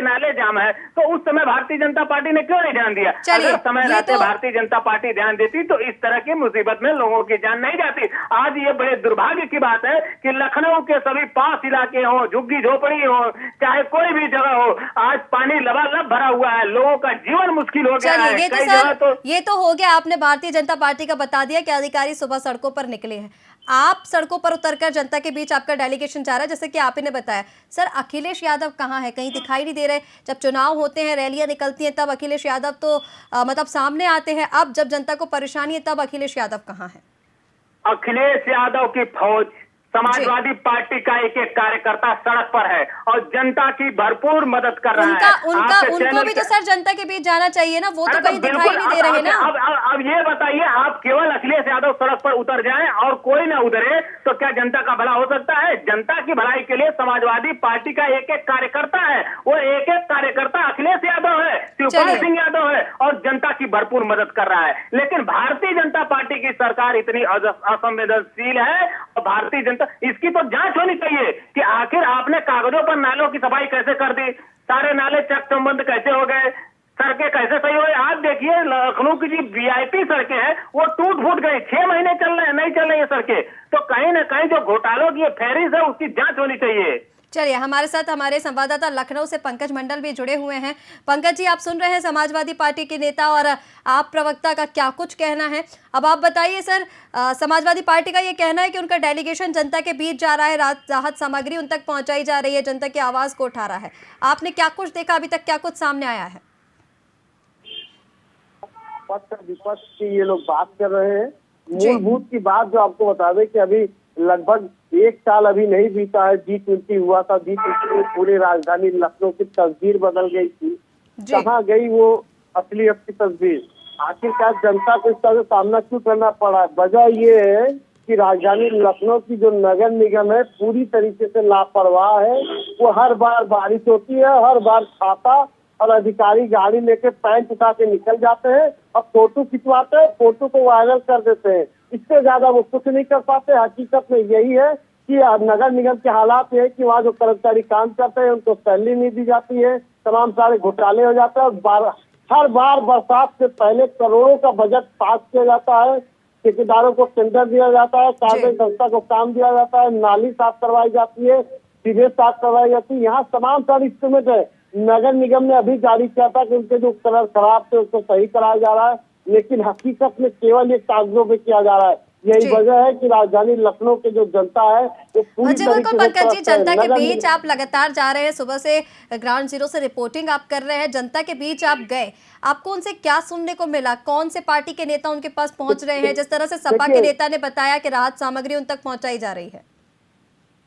नाले जाम है, तो उस समय भारतीय जनता पार्टी ने क्यों नहीं ध्यान दिया? अगर समय रहते भारतीय जनता पार्टी ध्यान देती तो इस तरह की मुसीबत में लोगों की जान नहीं जाती। आज ये बड़े दुर्भाग्य की बात है कि लखनऊ के सभी पास इलाके हो, झुग्गी झोपड़ी हो, चाहे कोई भी जगह हो, आज पानी लबालब भरा हुआ है, लोगों का जीवन मुश्किल हो गया है। ये तो हो गया, आपने भारतीय जनता पार्टी का बता दिया कि अधिकारी सुबह सड़कों पर निकले हैं। आप सड़कों पर उतरकर जनता के बीच आपका डेलीगेशन जा रहा है, जैसे कि आप ही ने बताया। सर, अखिलेश यादव कहाँ है? कहीं दिखाई नहीं दे रहे। जब चुनाव होते हैं, रैलियां निकलती हैं, तब अखिलेश यादव तो मतलब सामने आते हैं। अब जब जनता को परेशानी है, तब अखिलेश यादव कहाँ है? अखिलेश यादव की फौज, समाजवादी पार्टी का एक एक कार्यकर्ता सड़क पर है और जनता की भरपूर मदद कर रहा है। उनको भी तो सर जनता के बीच जाना चाहिए ना, वो तो कहीं दिखाई नहीं दे रहे ना। अब ये बताइए, आप केवल अखिलेश यादव सड़क पर उतर जाएं और कोई ना उतरे तो क्या जनता का भला हो सकता है? जनता की भलाई के लिए समाजवादी पार्टी का एक एक कार्यकर्ता है, वो एक एक कार्यकर्ता अखिलेश यादव है, शिवपाल सिंह यादव है और जनता की भरपूर मदद कर रहा है। लेकिन भारतीय जनता पार्टी की सरकार इतनी असंवेदनशील है और भारतीय जनता, इसकी तो जांच होनी चाहिए कि आखिर आपने कागजों पर नालों की सफाई कैसे कर दी, सारे नाले चक चौबंद कैसे हो गए, सड़कें कैसे सही हो रही? आज देखिए लखनऊ की जो वीआईपी सड़कें हैं वो टूट फूट गई, 6 महीने चल रहे हैं, नहीं चल रही है सड़कें। तो कहीं ना कहीं जो घोटालों की फेरिस है उसकी जांच होनी चाहिए। चलिए, हमारे साथ हमारे संवाददाता लखनऊ से पंकज मंडल भी जुड़े हुए हैं। पंकज जी, आप सुन रहे हैं समाजवादी पार्टी के नेता और आप प्रवक्ता का क्या कुछ कहना है। अब आप बताइए सर, समाजवादी पार्टी का ये कहना है कि उनका डेलीगेशन जनता के बीच जा रहा है, राहत सामग्री उन तक पहुंचाई जा रही है, जनता की आवाज को उठा रहा है। आपने क्या कुछ देखा अभी तक, क्या कुछ सामने आया है? पक्ष विपक्ष की ये लोग बात कर रहे हैं। मूलभूत की बात जो आपको बता दें कि अभी लगभग 1 साल अभी नहीं बीता है, G20 हुआ था। G20 में पूरी राजधानी लखनऊ की तस्वीर बदल गई थी। कहाँ गई वो असलियत की तस्वीर? आखिरकार जनता को इस तरह सामना क्यों करना पड़ा? वजह ये है कि राजधानी लखनऊ की जो नगर निगम है पूरी तरीके से लापरवाह है। वो हर बार बारिश होती है, हर बार छाता और अधिकारी गाड़ी लेके पैंट उठा के निकल जाते हैं और फोटो खिंचवाते हैं, फोटो को वायरल कर देते हैं। इससे ज्यादा वो कुछ नहीं कर पाते। हकीकत में यही है कि नगर निगम के हालात ये है कि वहाँ जो कर्मचारी काम करते हैं उनको सैलरी नहीं दी जाती है, तमाम सारे घोटाले हो जाते हैं और हर बार बरसात से पहले करोड़ों का बजट पास किया जाता है, ठेकेदारों को टेंडर दिया जाता है, कार्य संस्था को काम दिया जाता है, नाली साफ करवाई जाती है, सीवेज साफ करवाई जाती है। यहाँ तमाम सारे इंस्ट्रूमेंट है। नगर निगम ने अभी जारी किया था कि उनके जो कलर खराब थे उसको सही कराया जा रहा है, लेकिन हकीकत में केवल एक कागजों पे किया जा रहा है। यही वजह है कि राजधानी लखनऊ के जो जनता है वो पूरी बिल्कुल पंकज जी, जनता के बीच आप लगातार जा रहे हैं, सुबह से ग्राउंड जीरो से रिपोर्टिंग आप कर रहे हैं, जनता के बीच आप गए, आपको उनसे क्या सुनने को मिला? कौन से पार्टी के नेता उनके पास पहुंच रहे हैं? जिस तरह से सपा के नेता ने बताया कि राहत सामग्री उन तक पहुंचाई जा रही है।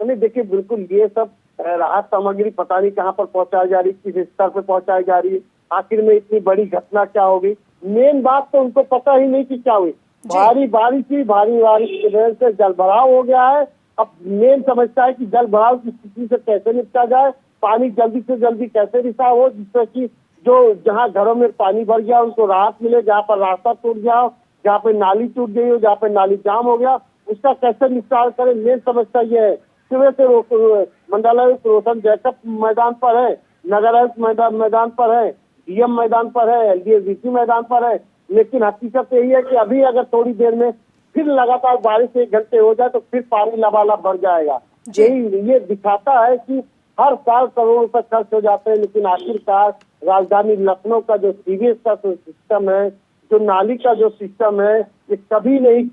नहीं, देखिए बिल्कुल ये सब राहत सामग्री पता नहीं कहाँ पर पहुंचाई जा रही, किस स्तर पे पहुंचाई जा रही है, आखिर में इतनी बड़ी घटना क्या होगी? मेन बात तो उनको पता ही नहीं कि क्या हुई। भारी बारिश की वजह से जल भराव हो गया है। अब मेन समस्या है कि जल भराव की स्थिति से कैसे निपटा जाए, पानी जल्दी से जल्दी कैसे रिसाव हो, जिससे कि जो जहाँ घरों में पानी भर गया उनको राहत मिले, जहाँ पर रास्ता टूट गया हो, जहाँ पे नाली टूट गई हो, जहाँ पे नाली जाम हो गया, उसका कैसे निस्तार करें। मेन समस्या ये है। सुबह से मंडलायुक्त रोशन जैकब मैदान पर है, नगर आयुक्त मैदान पर है, डीएम मैदान पर है, एलडीए मैदान पर है, लेकिन हकीकत यही है कि अभी अगर थोड़ी देर में फिर लगातार बारिश 1 घंटे हो जाए तो फिर पानी लबालब बढ़ जाएगा। ये दिखाता है कि हर साल करोड़ों रुपए खर्च हो जाते हैं, लेकिन आखिरकार राजधानी लखनऊ का जो सीवेज का सिस्टम है, जो नाली का जो सिस्टम है, ये कभी नहीं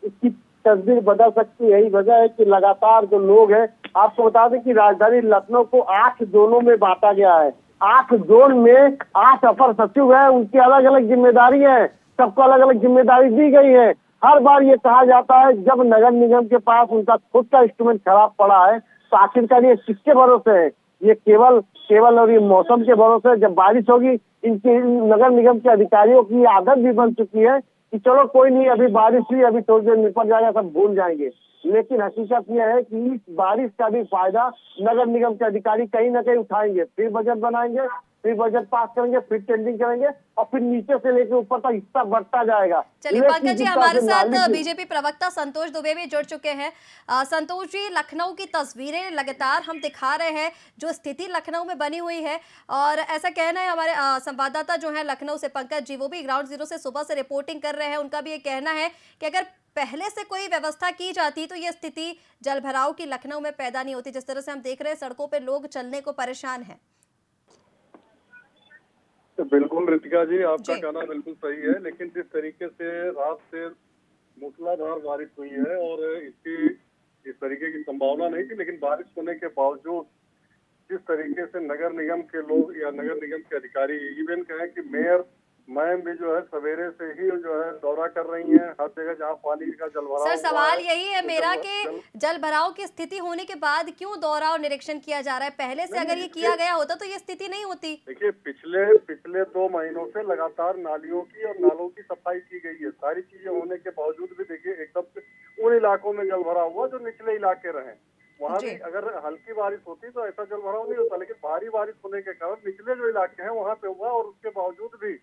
इसकी तस्वीर बदल सकती। यही वजह है कि लगातार जो लोग हैं, आपको बता दें कि राजधानी लखनऊ को 8 जोनों में बांटा गया है। 8 जोन में 8 अपर सचिव है, उनकी अलग अलग जिम्मेदारी है, सबको अलग अलग जिम्मेदारी दी गई है। हर बार ये कहा जाता है जब नगर निगम के पास उनका खुद का इंस्ट्रूमेंट खराब पड़ा है तो आखिरकार ये किसके भरोसे है? ये केवल और ये मौसम के भरोसे। जब बारिश होगी, इनके नगर निगम के अधिकारियों की आदत भी बन चुकी है कि चलो कोई नहीं, अभी बारिश हुई, अभी थोड़ी देर निपट जाएगा, सब भूल जाएंगे। लेकिन हकीकत यह है कि इस बारिश का भी फायदा नगर निगम के अधिकारी कहीं ना कहीं उठाएंगे। फिर बजट बनाएंगे, फिर बजट पास करेंगे, फिर टेंडिंग करेंगे और फिर नीचे से लेकर ऊपर तक हिस्सा बढ़ता जाएगा। चलिए पंकज जी, हमारे साथ बीजेपी प्रवक्ता संतोष दुबे भी जुड़ चुके हैं। संतोष जी, लखनऊ की तस्वीरें लगातार हम दिखा रहे हैं, जो स्थिति लखनऊ में बनी हुई है, और ऐसा कहना है हमारे संवाददाता जो है लखनऊ से पंकज जी, वो भी ग्राउंड जीरो से सुबह से रिपोर्टिंग कर रहे हैं, उनका भी ये कहना है कि अगर पहले से कोई व्यवस्था की जाती तो ये स्थिति जलभराव की लखनऊ में पैदा नहीं होती। जिस तरह से हम देख रहे हैं सड़कों पे लोग चलने को परेशान हैं। तो बिल्कुल रितिका जी, आपका कहना बिल्कुल सही है, लेकिन जिस तरीके से रात से मूसलाधार बारिश हुई है और इसकी इस तरीके की संभावना नहीं थी, लेकिन बारिश होने के बावजूद जिस तरीके से नगर निगम के लोग या नगर निगम के अधिकारी, इवन कहें कि मेयर मैम भी जो है सवेरे से ही जो है दौरा कर रही हैं हर जगह जहां पानी का जलभराव। सर, सवाल यही है मेरा कि जलभराव की स्थिति होने के बाद क्यों दौरा और निरीक्षण किया जा रहा है? पहले से अगर ये किया गया होता तो ये स्थिति नहीं होती। देखिए, पिछले 2 महीनों से लगातार नालियों की और नालों की सफाई की गई है। सारी चीजें होने के बावजूद भी देखिए एकदम से उन इलाकों में जलभराव हुआ जो निचले इलाके रहे। वहाँ भी अगर हल्की बारिश होती तो ऐसा जलभराव नहीं होता, लेकिन भारी बारिश होने के कारण निचले जो इलाके हैं वहाँ पे हुआ, और उसके बावजूद भी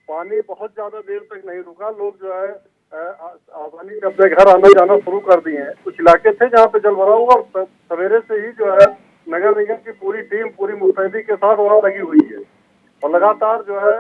पानी बहुत ज्यादा देर तक नहीं रुका। लोग जो है आसानी से अपने घर आना जाना शुरू कर दिए हैं। कुछ इलाके थे जहाँ पे जलभराव हुआ और सवेरे से ही जो है नगर निगम की पूरी टीम पूरी मुस्तैदी के साथ वहाँ लगी हुई है। और लगातार जो है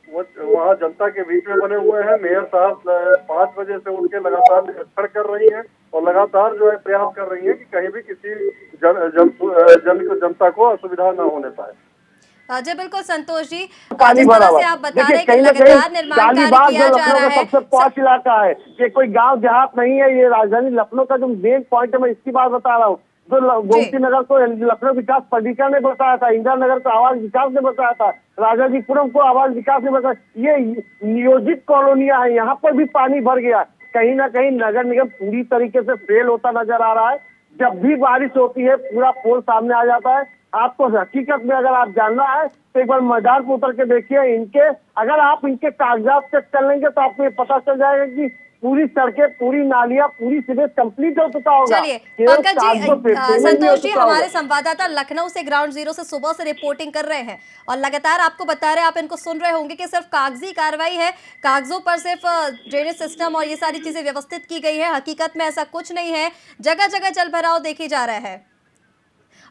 वो वहाँ जनता के बीच में बने हुए हैं। मेयर साहब 5 बजे से उनके लगातार निरीक्षण कर रही हैं और लगातार जो है प्रयास कर रही हैं कि कहीं भी किसी जनता को असुविधा न होने पाए। जी बिल्कुल संतोष जी, पानी जिस भरा तरह हुआ से है। आप बता रहे देखिए हैं कि कहीं ना लगातार कहीं निर्माण कार्य गालीबाग किया जो जा लखनऊ रहा का है। सबसे पॉश इलाका है, ये कोई गांव देहात नहीं है, ये राजधानी लखनऊ का जो मेन पॉइंट है, मैं इसकी बात बता रहा हूँ। जो गोमती नगर को लखनऊ विकास प्राधिकरण ने बताया था, इंदिरा नगर को आवास विकास ने बताया था, राजाजीपुरम को आवास विकास ने बताया, ये नियोजित कॉलोनियां हैं, यहाँ पर भी पानी भर गया। कहीं ना कहीं नगर निगम पूरी तरीके से फेल होता नजर आ रहा है। जब भी बारिश होती है पूरा पोल सामने आ जाता है। आपको हकीकत में अगर आप जानना है तो एक बार मैदान पर उतर के देखिए इनके, अगर आप इनके कागजात चेक कर लेंगे तो आपको ये पता चल जाएगा कि पूरी सड़कें, पूरी नालियां, पूरी सीवेज कंप्लीट हो चुका होगा। चलिए केवल पंकज जी, कागजों पे पेमेंट भी हो संतोष जी, चुका हमारे होगा। संवाददाता लखनऊ से ग्राउंड जीरो से सुबह से रिपोर्टिंग कर रहे हैं और लगातार आपको बता रहे हैं, आप इनको सुन रहे होंगे कि सिर्फ कागजी कार्रवाई है, कागजों पर सिर्फ ड्रेनेज सिस्टम और ये सारी चीजें व्यवस्थित की गई है। हकीकत में ऐसा कुछ नहीं है, जगह जगह जल भराव देखी जा रहा है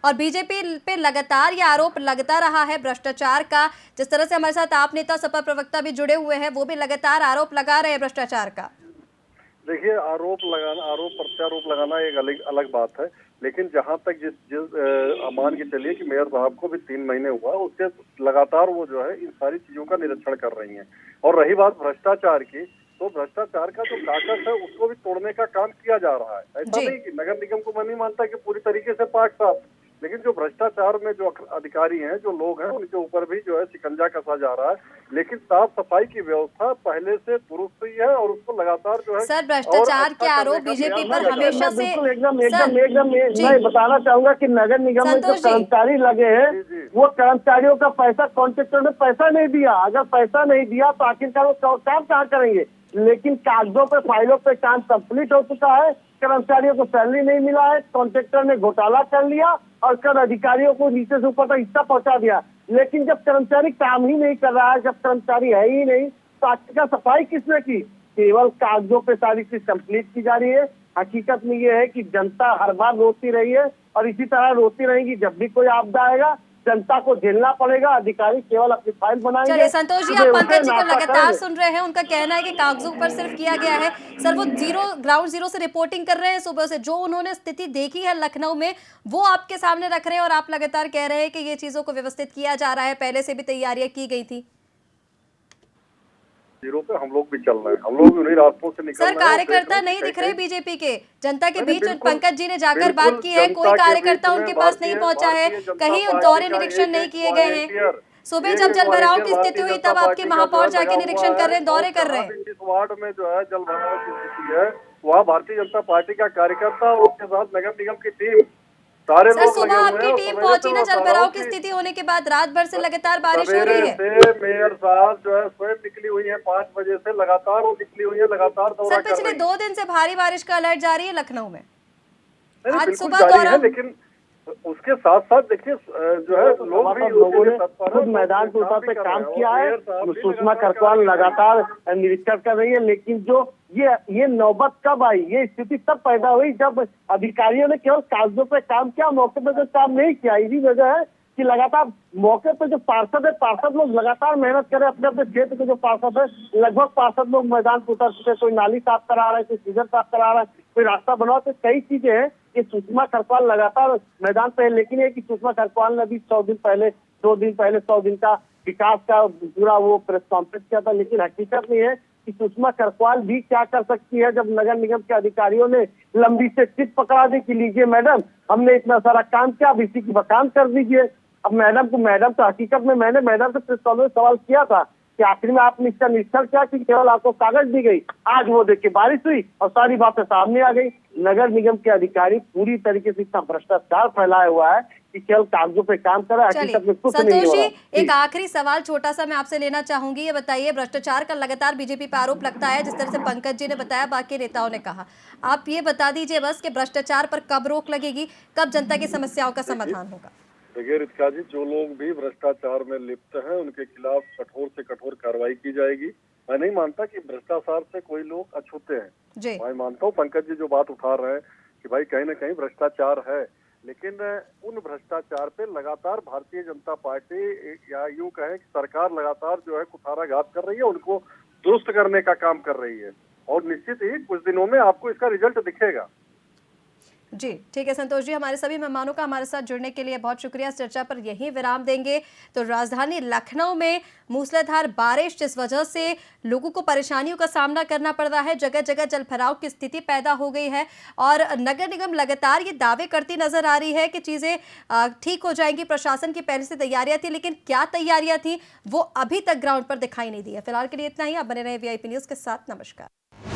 और बीजेपी पे लगातार ये आरोप लगता रहा है भ्रष्टाचार का। जिस तरह से हमारे साथ आप नेता सपा प्रवक्ता भी जुड़े हुए हैं, वो भी लगातार आरोप लगा रहे हैं भ्रष्टाचार का। देखिए, आरोप प्रत्यारोप लगाना एक अलग बात है, लेकिन जहां तक मान के चलिए कि मेयर साहब को भी 3 महीने हुआ, उससे लगातार वो जो है इन सारी चीजों का निरीक्षण कर रही हैं। और रही बात भ्रष्टाचार की, तो भ्रष्टाचार का जो काकस है उसको भी तोड़ने का काम किया जा रहा है। ऐसा नहीं कि नगर निगम को मैं नहीं मानता कि पूरी तरीके से पाक साफ, लेकिन जो भ्रष्टाचार में जो अधिकारी हैं, जो लोग हैं, उनके ऊपर भी जो है शिकंजा कसा जा रहा है। लेकिन साफ सफाई की व्यवस्था पहले से दुरुस्त हुई है और उसको लगातार जो है सर भ्रष्टाचार के आरोप बीजेपी पर हमेशा से एकदम मैं बताना चाहूंगा कि नगर निगम में जो कर्मचारी लगे हैं वो कर्मचारियों का पैसा कॉन्ट्रेक्टर ने पैसा नहीं दिया। अगर पैसा नहीं दिया तो आखिरकार वो काम कहाँ करेंगे। लेकिन कागजों पे, फाइलों पे काम कंप्लीट हो चुका है, कर्मचारियों को सैलरी नहीं मिला है, कॉन्ट्रेक्टर ने घोटाला कर लिया और कर अधिकारियों को नीचे से ऊपर तक हिस्सा पहुंचा दिया। लेकिन जब कर्मचारी काम ही नहीं कर रहा है, जब कर्मचारी है ही नहीं, तो आखिरकार सफाई किसने की? केवल कागजों पे सारी चीज कंप्लीट की जा रही है। हकीकत में ये है कि जनता हर बार रोती रही है और इसी तरह रोती रहेगी। जब भी कोई आपदा आएगा जनता को झेलना पड़ेगा, अधिकारी केवल अपनी फाइल बनाएंगे। चलिए संतोष जी, आप पंकज जी को लगातार सुन रहे हैं, उनका कहना है कि कागजों पर सिर्फ किया गया है। सर वो ग्राउंड जीरो से रिपोर्टिंग कर रहे हैं सुबह से, जो उन्होंने स्थिति देखी है लखनऊ में वो आपके सामने रख रहे हैं और आप लगातार कह रहे हैं कि ये चीजों को व्यवस्थित किया जा रहा है, पहले से भी तैयारियां की गई थी। जीरो पे हम लोग भी चल रहे हैं, हम लोग उन्हीं रास्तों से निकल रहे हैं। सर कार्यकर्ता नहीं दिख रहे बीजेपी के जनता के बीच। पंकज जी ने जाकर बात की है, कोई कार्यकर्ता उनके पास नहीं पहुंचा है, कहीं दौरे निरीक्षण नहीं किए गए हैं। सुबह जब जल भराव की स्थिति हुई तब आपके महापौर जाके निरीक्षण कर रहे हैं, दौरे कर रहे हैं। जिस वार्ड में जो है जल भराव की स्थिति है वहाँ भारतीय जनता पार्टी का कार्यकर्ता और उसके साथ नगर निगम की टीम सारे सर सुबह आपकी टीम पहुंची ना जल भराव की स्थिति होने के बाद, रात भर से लगातार बारिश हो रही है। मेयर साहब जो है स्वयं निकली हुई है, 5 बजे से लगातार वो निकली हुई है, लगातार दौरा सर पिछले 2 दिन से भारी बारिश का अलर्ट जारी है लखनऊ में। आज सुबह दौरा, लेकिन उसके साथ साथ देखिए जो है लोगों ने खुद मैदान के ऊपर पे काम किया है। सुषमा करकवाल लगातार निरीक्षण कर रही है, लेकिन जो ये नौबत कब आई, ये स्थिति तब पैदा हुई जब अधिकारियों ने केवल कागजों पे काम किया, मौके पे जो काम नहीं किया। इसी वजह है कि लगातार मौके पे जो पार्षद लोग लगातार मेहनत करें। अपने अपने क्षेत्र के जो पार्षद है, लगभग पार्षद लोग मैदान पे उतर चुके, कोई नाली साफ करा रहा है, कोई सीजन साफ करा रहा है, कोई रास्ता बना, तो कई चीजें हैं। ये सुषमा करकवाल लगातार मैदान पे है, लेकिन ये कि सुषमा करकवाल ने भी 2 दिन पहले 100 दिन का विकास का पूरा वो प्रेस कॉन्फ्रेंस किया था। लेकिन हकीकत में है कि सुषमा करकवाल भी क्या कर सकती है जब नगर निगम के अधिकारियों ने लंबी से चिट पकड़ा दी कि लीजिए मैडम, हमने इतना सारा काम किया, अब इसी की बकान कर दीजिए। अब मैडम तो हकीकत में मैंने मैडम से प्रेस कॉन्फ्रेंस सवाल किया था कि आखिर में आपने इसका निरीक्षण किया कि केवल आपको कागज दी गई। आज वो देखिए बारिश हुई और सारी बातें सामने आ गई। नगर निगम के अधिकारी पूरी तरीके से इतना भ्रष्टाचार फैलाया हुआ है कि केवल कागजों पे काम कर रहा है, हकीकत में कुछ नहीं हो रहा। एक आखिरी सवाल छोटा सा मैं आपसे लेना चाहूंगी, ये बताइए भ्रष्टाचार का लगातार बीजेपी पर आरोप लगता है, जिस तरह से पंकज जी ने बताया, बाकी नेताओं ने कहा, आप ये बता दीजिए बस कि भ्रष्टाचार पर कब रोक लगेगी, कब जनता की समस्याओं का समाधान होगा? देखिए रितिका जी, जो लोग भी भ्रष्टाचार में लिप्त हैं उनके खिलाफ कठोर से कठोर कार्रवाई की जाएगी। मैं नहीं मानता कि भ्रष्टाचार से कोई लोग अछूते हैं। मैं मानता हूँ पंकज जी जो बात उठा रहे हैं कि भाई कहीं ना कहीं भ्रष्टाचार है, लेकिन उन भ्रष्टाचार पे लगातार भारतीय जनता पार्टी या यूं कहें कि सरकार लगातार जो है कुठाराघात कर रही है, उनको दुरुस्त करने का काम कर रही है और निश्चित ही कुछ दिनों में आपको इसका रिजल्ट दिखेगा। जी ठीक है संतोष जी, हमारे सभी मेहमानों का हमारे साथ जुड़ने के लिए बहुत शुक्रिया। इस चर्चा पर यहीं विराम देंगे। तो राजधानी लखनऊ में मूसलाधार बारिश जिस वजह से लोगों को परेशानियों का सामना करना पड़ रहा है, जगह जगह जलभराव की स्थिति पैदा हो गई है और नगर निगम लगातार ये दावे करती नजर आ रही है कि चीजें ठीक हो जाएंगी। प्रशासन की पहले से तैयारियां थी, लेकिन क्या तैयारियां थी वो अभी तक ग्राउंड पर दिखाई नहीं दी है। फिलहाल के लिए इतना ही। आप बने रहे VIP न्यूज के साथ। नमस्कार।